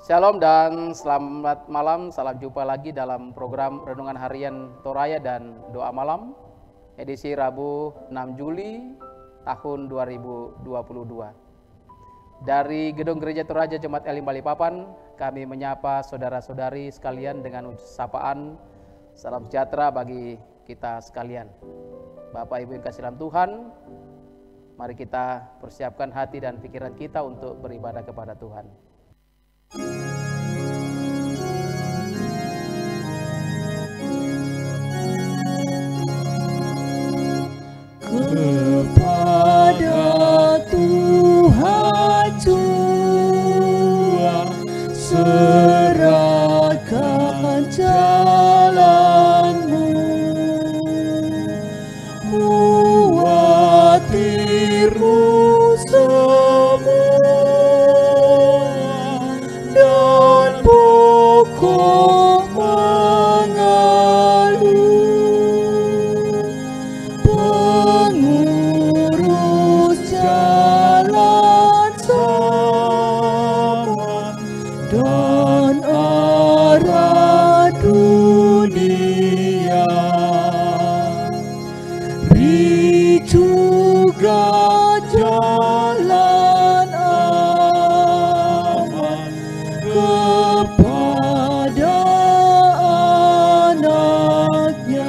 Shalom dan selamat malam, salam jumpa lagi dalam program Renungan Harian Toraya dan Doa Malam, edisi Rabu 6 Juli tahun 2022. Dari Gedung Gereja Toraja Jemaat Elim Balikpapan, kami menyapa saudara-saudari sekalian dengan sapaan salam sejahtera bagi kita sekalian. Bapak Ibu yang kasih dalam Tuhan, mari kita persiapkan hati dan pikiran kita untuk beribadah kepada Tuhan. Kepada Tuhan jua serahkan jalanmu, khawatirmu semua dan pokok mengeluh. Pengurus jalan sama dan arah dunia, beri juga jalan aman kepada anaknya.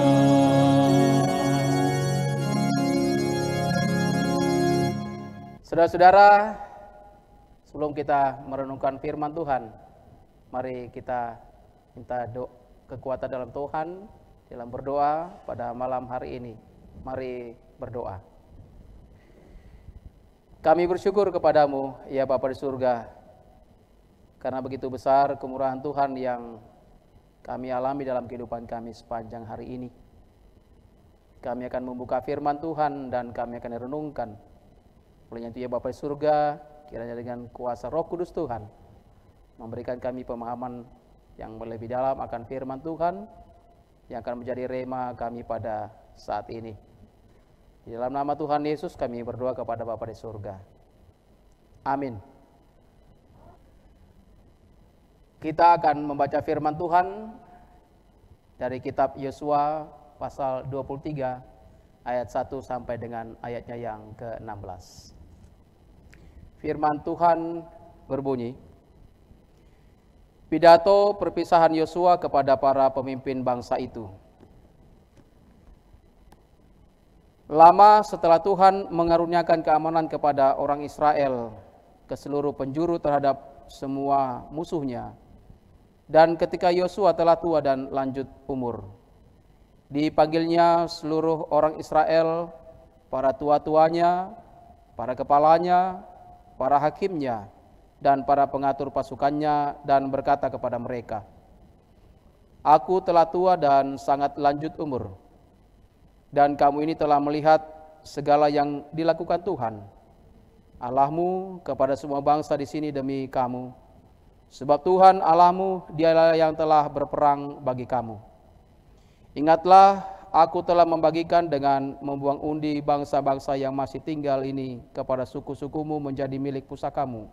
Saudara-saudara, sebelum kita merenungkan firman Tuhan, mari kita minta kekuatan dalam Tuhan dalam berdoa pada malam hari ini. Mari berdoa. Kami bersyukur kepadamu, ya Bapa di surga, karena begitu besar kemurahan Tuhan yang kami alami dalam kehidupan kami sepanjang hari ini. Kami akan membuka firman Tuhan dan kami akan renungkan. Oleh itu ya Bapa di surga, kiranya dengan kuasa Roh Kudus Tuhan memberikan kami pemahaman yang lebih dalam akan firman Tuhan yang akan menjadi rema kami pada saat ini. Di dalam nama Tuhan Yesus kami berdoa kepada Bapa di surga. Amin. Kita akan membaca firman Tuhan dari kitab Yosua pasal 23 ayat 1 sampai dengan ayatnya yang ke-16. Firman Tuhan berbunyi, pidato perpisahan Yosua kepada para pemimpin bangsa itu. Lama setelah Tuhan mengaruniakan keamanan kepada orang Israel ke seluruh penjuru terhadap semua musuhnya, dan ketika Yosua telah tua dan lanjut umur, dipanggilnya seluruh orang Israel, para tua-tuanya, para kepalanya, para hakimnya, dan para pengatur pasukannya, dan berkata kepada mereka, aku telah tua dan sangat lanjut umur, dan kamu ini telah melihat segala yang dilakukan Tuhan Allahmu kepada semua bangsa di sini demi kamu, sebab Tuhan Allahmu dialah yang telah berperang bagi kamu. Ingatlah, aku telah membagikan dengan membuang undi bangsa-bangsa yang masih tinggal ini kepada suku-sukumu menjadi milik pusakamu,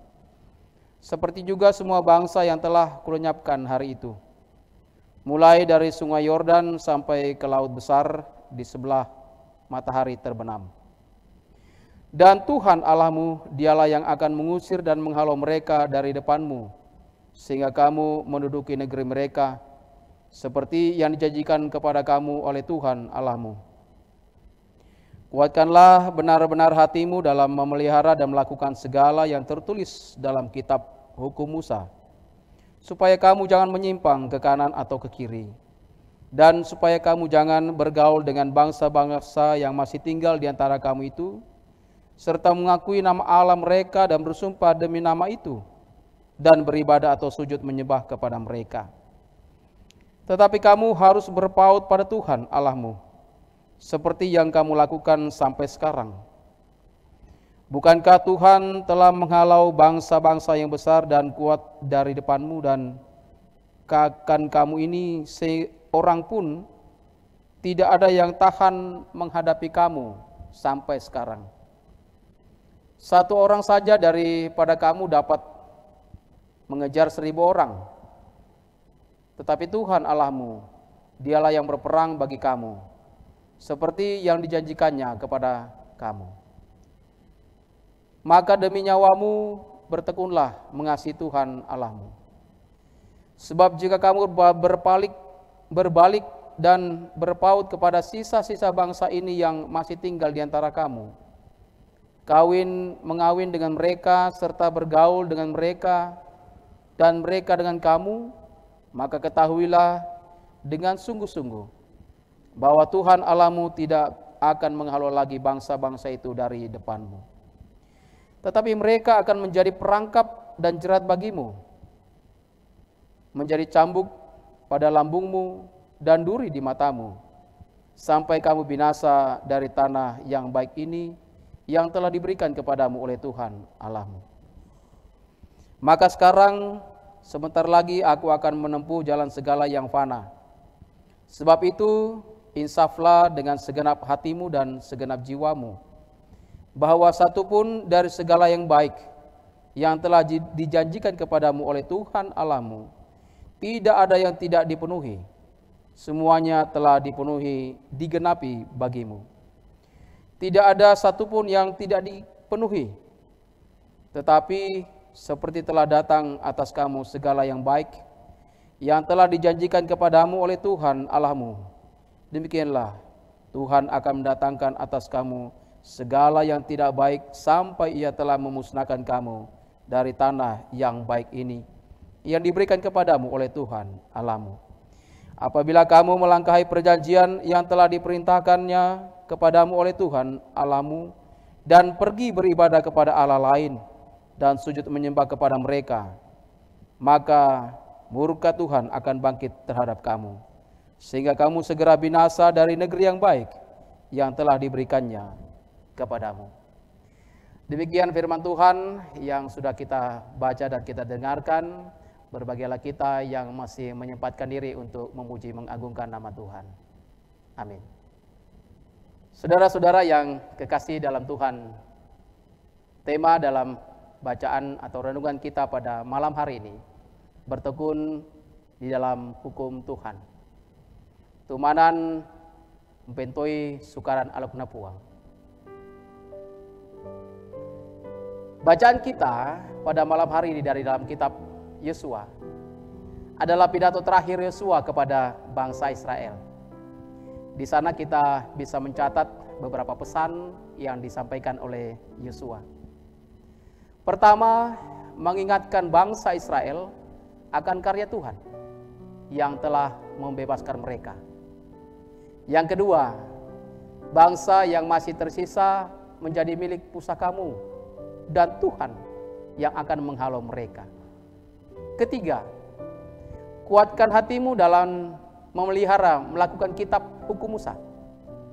seperti juga semua bangsa yang telah kulenyapkan hari itu, mulai dari sungai Yordan sampai ke laut besar di sebelah matahari terbenam. Dan Tuhan Allahmu dialah yang akan mengusir dan menghalau mereka dari depanmu, sehingga kamu menduduki negeri mereka, seperti yang dijanjikan kepada kamu oleh Tuhan Allahmu. Kuatkanlah benar-benar hatimu dalam memelihara dan melakukan segala yang tertulis dalam kitab hukum Musa, supaya kamu jangan menyimpang ke kanan atau ke kiri, dan supaya kamu jangan bergaul dengan bangsa-bangsa yang masih tinggal di antara kamu itu, serta mengakui nama Allah mereka dan bersumpah demi nama itu, dan beribadah atau sujud menyembah kepada mereka. Tetapi kamu harus berpaut pada Tuhan Allahmu, seperti yang kamu lakukan sampai sekarang. Bukankah Tuhan telah menghalau bangsa-bangsa yang besar dan kuat dari depanmu, dan akan kamu ini seorang pun tidak ada yang tahan menghadapi kamu sampai sekarang. Satu orang saja daripada kamu dapat mengejar 1.000 orang. Tetapi Tuhan Allahmu, dialah yang berperang bagi kamu, seperti yang dijanjikannya kepada kamu. Maka demi nyawamu bertekunlah mengasihi Tuhan Allahmu. Sebab jika kamu berbalik dan berpaut kepada sisa-sisa bangsa ini yang masih tinggal di antara kamu, mengawin dengan mereka serta bergaul dengan mereka dan mereka dengan kamu, maka ketahuilah dengan sungguh-sungguh bahwa Tuhan Allahmu tidak akan menghalau lagi bangsa-bangsa itu dari depanmu. Tetapi mereka akan menjadi perangkap dan jerat bagimu, menjadi cambuk pada lambungmu dan duri di matamu, sampai kamu binasa dari tanah yang baik ini yang telah diberikan kepadamu oleh Tuhan Allahmu. Maka sekarang sebentar lagi aku akan menempuh jalan segala yang fana. Sebab itu insaflah dengan segenap hatimu dan segenap jiwamu, bahwa satu pun dari segala yang baik yang telah dijanjikan kepadamu oleh Tuhan Allahmu tidak ada yang tidak dipenuhi. Semuanya telah dipenuhi, digenapi bagimu. Tidak ada satupun yang tidak dipenuhi. Tetapi seperti telah datang atas kamu segala yang baik yang telah dijanjikan kepadamu oleh Tuhan Allahmu, demikianlah Tuhan akan mendatangkan atas kamu segala yang tidak baik sampai Ia telah memusnahkan kamu dari tanah yang baik ini yang diberikan kepadamu oleh Tuhan Allahmu. Apabila kamu melangkahi perjanjian yang telah diperintahkannya kepadamu oleh Tuhan Allahmu dan pergi beribadah kepada Allah lain dan sujud menyembah kepada mereka, maka murka Tuhan akan bangkit terhadap kamu, sehingga kamu segera binasa dari negeri yang baik yang telah diberikannya kepadamu. Demikian firman Tuhan yang sudah kita baca dan kita dengarkan. Berbahagialah kita yang masih menyempatkan diri untuk memuji mengagungkan nama Tuhan. Amin. Saudara-saudara yang kekasih dalam Tuhan, tema dalam bacaan atau renungan kita pada malam hari ini bertekun di dalam hukum Tuhan. Tumanan Mpentoi Sukaran Alapnapuang. Bacaan kita pada malam hari ini dari dalam kitab Yosua adalah pidato terakhir Yosua kepada bangsa Israel. Di sana kita bisa mencatat beberapa pesan yang disampaikan oleh Yosua. Pertama, mengingatkan bangsa Israel akan karya Tuhan yang telah membebaskan mereka. Yang kedua, bangsa yang masih tersisa menjadi milik pusakamu dan Tuhan yang akan menghalau mereka. Ketiga, kuatkan hatimu dalam melakukan kitab hukum Musa,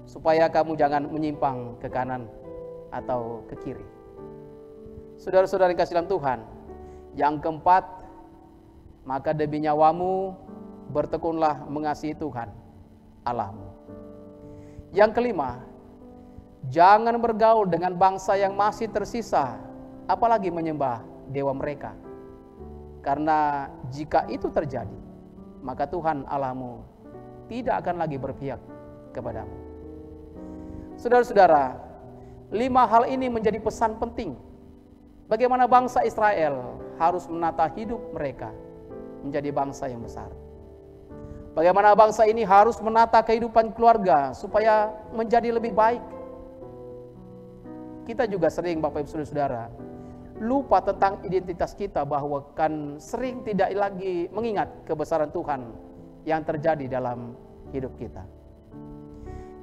supaya kamu jangan menyimpang ke kanan atau ke kiri. Saudara-saudara yang kasih dalam Tuhan, yang keempat, maka demi nyawamu bertekunlah mengasihi Tuhan Allahmu. Yang kelima, jangan bergaul dengan bangsa yang masih tersisa, apalagi menyembah dewa mereka. Karena jika itu terjadi, maka Tuhan Allahmu tidak akan lagi berpihak kepadamu. Saudara-saudara, 5 hal ini menjadi pesan penting. Bagaimana bangsa Israel harus menata hidup mereka menjadi bangsa yang besar. Bagaimana bangsa ini harus menata kehidupan keluarga supaya menjadi lebih baik. Kita juga sering, Bapak Ibu Saudara, lupa tentang identitas kita, bahwa kan sering tidak lagi mengingat kebesaran Tuhan yang terjadi dalam hidup kita.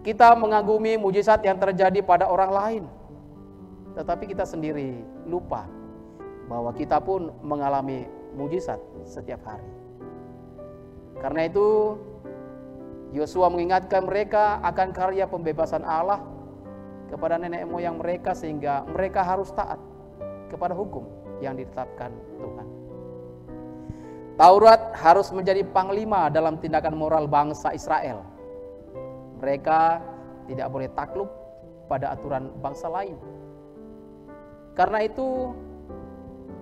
Kita mengagumi mujizat yang terjadi pada orang lain, tetapi kita sendiri lupa bahwa kita pun mengalami mujizat setiap hari. Karena itu Yosua mengingatkan mereka akan karya pembebasan Allah kepada nenek moyang mereka, sehingga mereka harus taat kepada hukum yang ditetapkan Tuhan. Taurat harus menjadi panglima dalam tindakan moral bangsa Israel. Mereka tidak boleh takluk pada aturan bangsa lain. Karena itu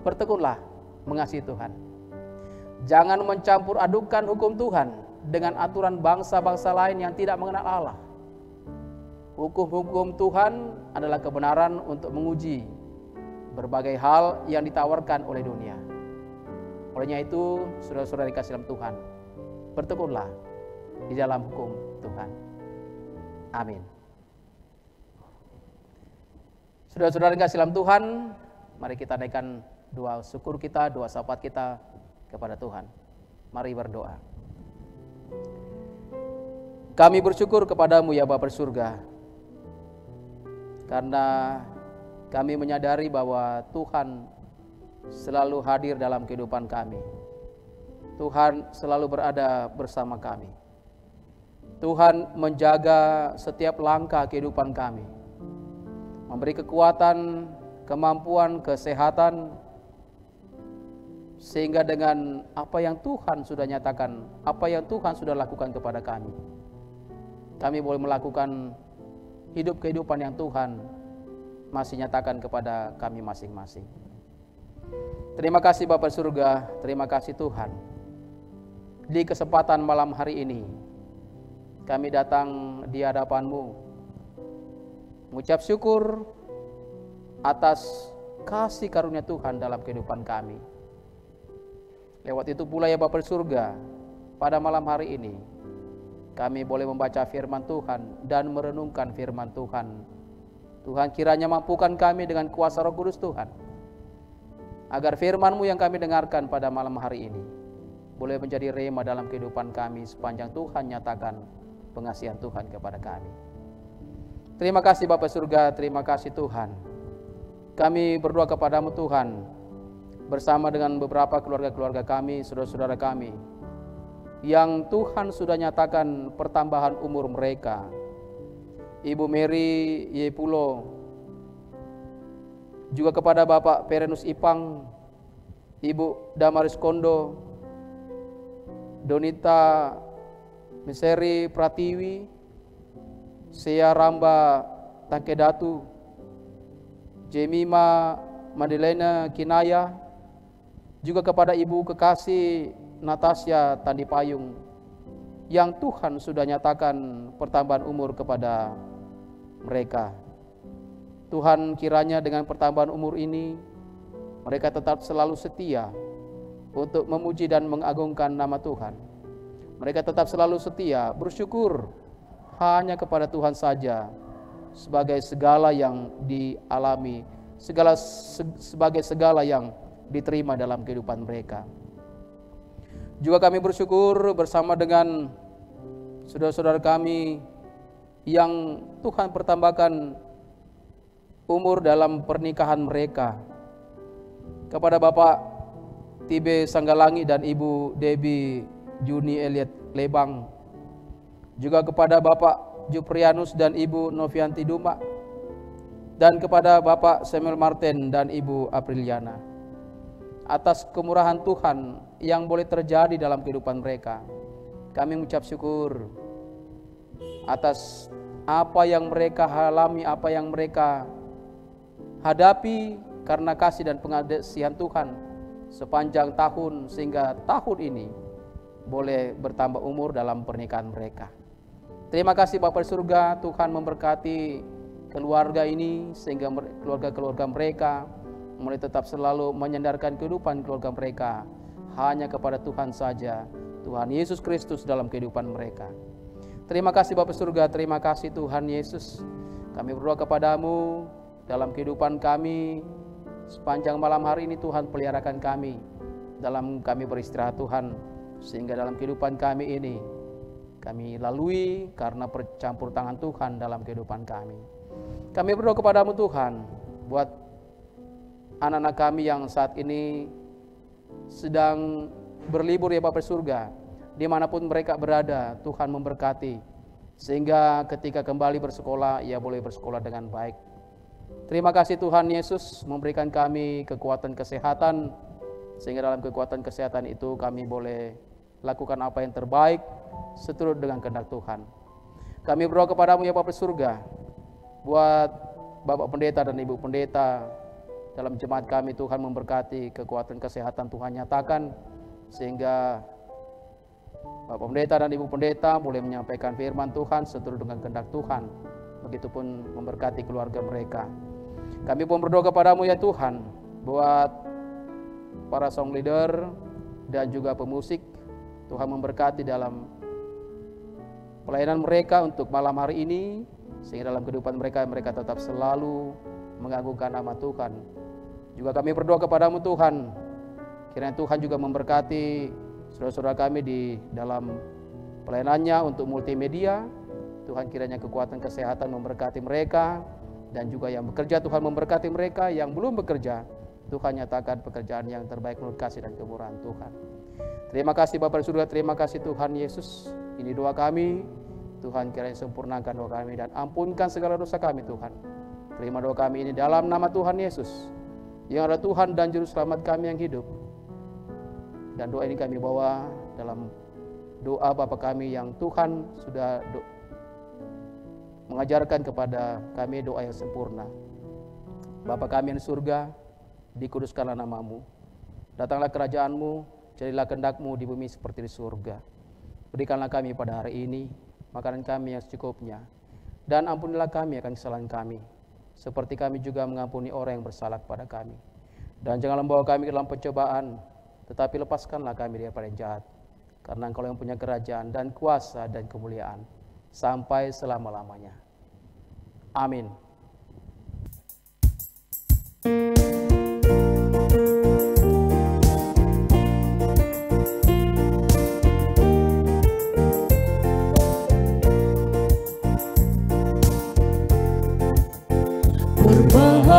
bertekunlah mengasihi Tuhan. Jangan mencampur adukan hukum Tuhan dengan aturan bangsa-bangsa lain yang tidak mengenal Allah. Hukum-hukum Tuhan adalah kebenaran untuk menguji berbagai hal yang ditawarkan oleh dunia. Olehnya itu, saudara-saudara dikasih dalam Tuhan, bertekunlah di dalam hukum Tuhan. Amin. Saudara-saudara dikasih dalam Tuhan, mari kita naikkan doa syukur kita, doa syafaat kita kepada Tuhan. Mari berdoa. Kami bersyukur kepadamu ya Bapa surga, karena kami menyadari bahwa Tuhan selalu hadir dalam kehidupan kami. Tuhan selalu berada bersama kami. Tuhan menjaga setiap langkah kehidupan kami, memberi kekuatan, kemampuan, kesehatan, sehingga dengan apa yang Tuhan sudah nyatakan, apa yang Tuhan sudah lakukan kepada kami, kami boleh melakukan hidup kehidupan yang Tuhan masih nyatakan kepada kami masing-masing. Terima kasih Bapa surga, terima kasih Tuhan. Di kesempatan malam hari ini, kami datang di hadapan-Mu, mengucap syukur atas kasih karunia Tuhan dalam kehidupan kami. Lewat itu pula ya Bapa surga, pada malam hari ini, kami boleh membaca firman Tuhan dan merenungkan firman Tuhan. Tuhan kiranya mampukan kami dengan kuasa Roh Kudus Tuhan, agar firman-Mu yang kami dengarkan pada malam hari ini boleh menjadi rema dalam kehidupan kami sepanjang Tuhan nyatakan pengasihan Tuhan kepada kami. Terima kasih Bapa surga, terima kasih Tuhan. Kami berdoa kepadamu Tuhan, bersama dengan beberapa keluarga-keluarga kami, saudara-saudara kami, yang Tuhan sudah nyatakan pertambahan umur mereka. Ibu Mary Yepulo, juga kepada Bapak Perenus Ipang, Ibu Damaris Kondo, Donita Miseri Pratiwi, Sea Ramba Tangkedatu, Jemima Madelena Kinaya, juga kepada Ibu Kekasih Natasha Tandipayung, yang Tuhan sudah nyatakan pertambahan umur kepada mereka. Tuhan kiranya dengan pertambahan umur ini, mereka tetap selalu setia untuk memuji dan mengagungkan nama Tuhan. Mereka tetap selalu setia bersyukur hanya kepada Tuhan saja sebagai segala yang dialami, sebagai segala yang diterima dalam kehidupan mereka. Juga kami bersyukur bersama dengan saudara-saudara kami yang Tuhan pertambahkan umur dalam pernikahan mereka. Kepada Bapak Tibe Sanggalangi dan Ibu Debbie Juni Elliot Lebang, juga kepada Bapak Juprianus dan Ibu Novianti Duma, dan kepada Bapak Samuel Martin dan Ibu Apriliana, atas kemurahan Tuhan yang boleh terjadi dalam kehidupan mereka. Kami mengucap syukur atas apa yang mereka alami, apa yang mereka hadapi karena kasih dan pengasihan Tuhan sepanjang tahun, sehingga tahun ini boleh bertambah umur dalam pernikahan mereka. Terima kasih Bapa di surga, Tuhan memberkati keluarga ini sehingga keluarga-keluarga mereka mulai tetap selalu menyandarkan kehidupan keluarga mereka hanya kepada Tuhan saja, Tuhan Yesus Kristus dalam kehidupan mereka. Terima kasih Bapa surga, terima kasih Tuhan Yesus. Kami berdoa kepadamu dalam kehidupan kami sepanjang malam hari ini. Tuhan peliharakan kami dalam kami beristirahat Tuhan, sehingga dalam kehidupan kami ini kami lalui karena percampur tangan Tuhan dalam kehidupan kami. Kami berdoa kepadamu Tuhan buat anak-anak kami yang saat ini sedang berlibur ya Bapa surga, dimanapun mereka berada. Tuhan memberkati sehingga ketika kembali bersekolah ia boleh bersekolah dengan baik. Terima kasih Tuhan Yesus memberikan kami kekuatan kesehatan, sehingga dalam kekuatan kesehatan itu kami boleh lakukan apa yang terbaik seturut dengan kehendak Tuhan. Kami berdoa kepadamu ya Bapa surga buat Bapak Pendeta dan Ibu Pendeta dalam jemaat kami Tuhan memberkati, kekuatan kesehatan Tuhan nyatakan, sehingga Bapak Pendeta dan Ibu Pendeta boleh menyampaikan firman Tuhan seturut dengan kehendak Tuhan. Begitupun memberkati keluarga mereka. Kami pun berdoa kepadamu ya Tuhan, buat para song leader dan juga pemusik, Tuhan memberkati dalam pelayanan mereka untuk malam hari ini, sehingga dalam kehidupan mereka tetap selalu mengagungkan nama Tuhan. Juga kami berdoa kepadamu Tuhan, kiranya Tuhan juga memberkati saudara-saudara kami di dalam pelayanannya untuk multimedia. Tuhan kiranya kekuatan kesehatan memberkati mereka, dan juga yang bekerja Tuhan memberkati mereka, yang belum bekerja Tuhan nyatakan pekerjaan yang terbaik menurut kasih dan kemurahan Tuhan. Terima kasih Bapa di surga, terima kasih Tuhan Yesus. Ini doa kami, Tuhan kiranya sempurnakan doa kami dan ampunkan segala dosa kami Tuhan. Terima doa kami ini dalam nama Tuhan Yesus, yang ada Tuhan dan Juru Selamat kami yang hidup. Dan doa ini kami bawa dalam doa Bapa kami yang Tuhan sudah mengajarkan kepada kami doa yang sempurna. Bapa kami yang di surga, dikuduskanlah namamu. Datanglah kerajaanmu, jadilah kehendak-mu di bumi seperti di surga. Berikanlah kami pada hari ini makanan kami yang secukupnya, dan ampunilah kami akan kesalahan kami, seperti kami juga mengampuni orang yang bersalah kepada kami. Dan janganlah membawa kami ke dalam pencobaan, tetapi lepaskanlah kami daripada yang jahat. Karena Engkau yang punya kerajaan dan kuasa dan kemuliaan sampai selama-lamanya. Amin.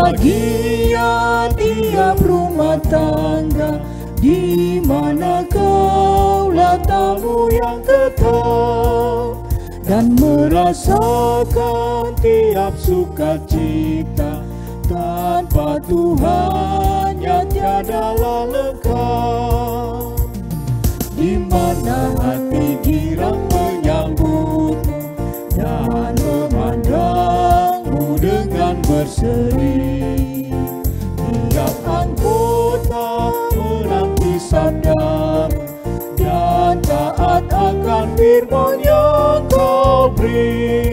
Berbahagia tiap rumah tangga, di mana kaulah tamu yang tetap, dan merasakan tiap sukacita. Tanpa Tuhan yang tiadalah lengkap. Di mana hati girang menyambutmu dan memandangmu dengan berseri. Tiap anggota menanti sabdamu dan taat akan firman yang kau beri.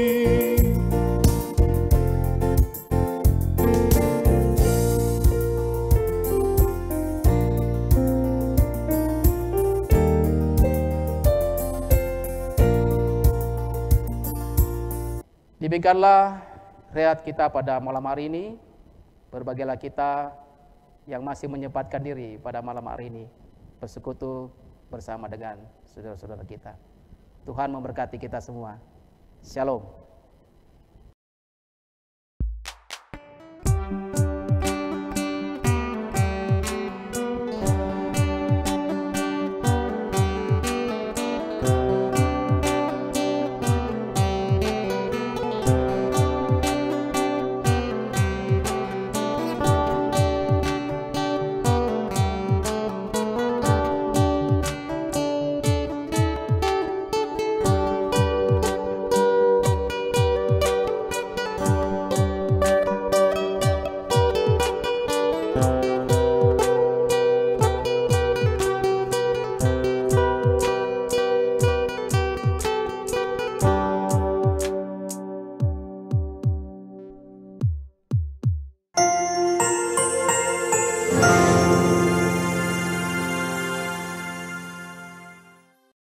Demikianlah rehat kita pada malam hari ini. Berbahagialah kita yang masih menyempatkan diri pada malam hari ini bersekutu bersama dengan saudara-saudara kita. Tuhan memberkati kita semua. Shalom.